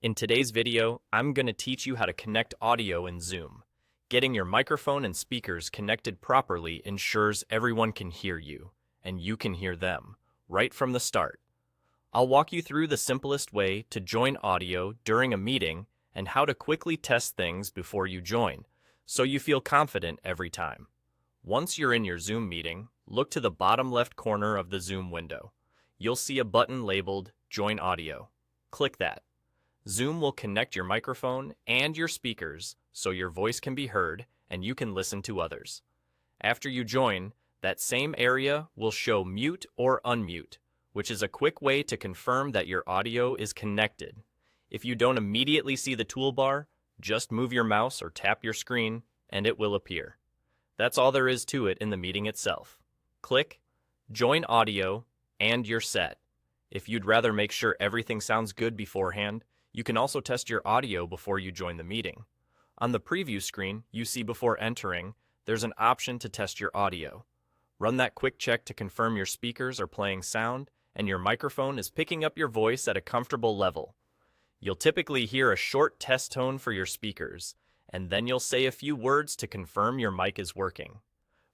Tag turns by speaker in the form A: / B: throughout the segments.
A: In today's video, I'm going to teach you how to connect audio in Zoom. Getting your microphone and speakers connected properly ensures everyone can hear you, and you can hear them, right from the start. I'll walk you through the simplest way to join audio during a meeting and how to quickly test things before you join, so you feel confident every time. Once you're in your Zoom meeting, look to the bottom left corner of the Zoom window. You'll see a button labeled Join Audio. Click that. Zoom will connect your microphone and your speakers so your voice can be heard and you can listen to others. After you join, that same area will show mute or unmute, which is a quick way to confirm that your audio is connected. If you don't immediately see the toolbar, just move your mouse or tap your screen and it will appear. That's all there is to it in the meeting itself. Click Join Audio and you're set. If you'd rather make sure everything sounds good beforehand, you can also test your audio before you join the meeting. On the preview screen you see before entering, there's an option to test your audio. Run that quick check to confirm your speakers are playing sound and your microphone is picking up your voice at a comfortable level. You'll typically hear a short test tone for your speakers, and then you'll say a few words to confirm your mic is working.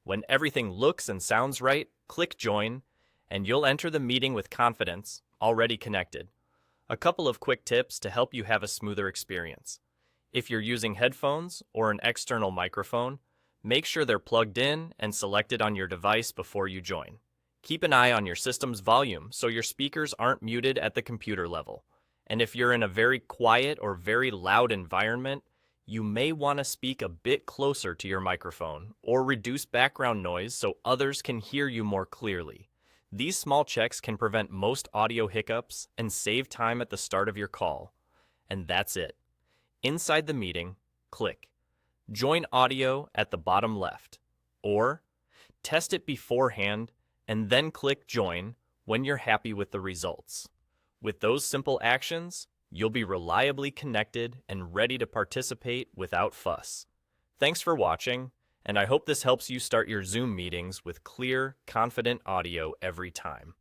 A: When everything looks and sounds right, click Join, and you'll enter the meeting with confidence, already connected. A couple of quick tips to help you have a smoother experience. If you're using headphones or an external microphone, make sure they're plugged in and selected on your device before you join. Keep an eye on your system's volume so your speakers aren't muted at the computer level. And if you're in a very quiet or very loud environment, you may want to speak a bit closer to your microphone or reduce background noise so others can hear you more clearly. These small checks can prevent most audio hiccups and save time at the start of your call. And that's it. Inside the meeting, click Join Audio at the bottom left, or test it beforehand and then click Join when you're happy with the results. With those simple actions, you'll be reliably connected and ready to participate without fuss. Thanks for watching, and I hope this helps you start your Zoom meetings with clear, confident audio every time.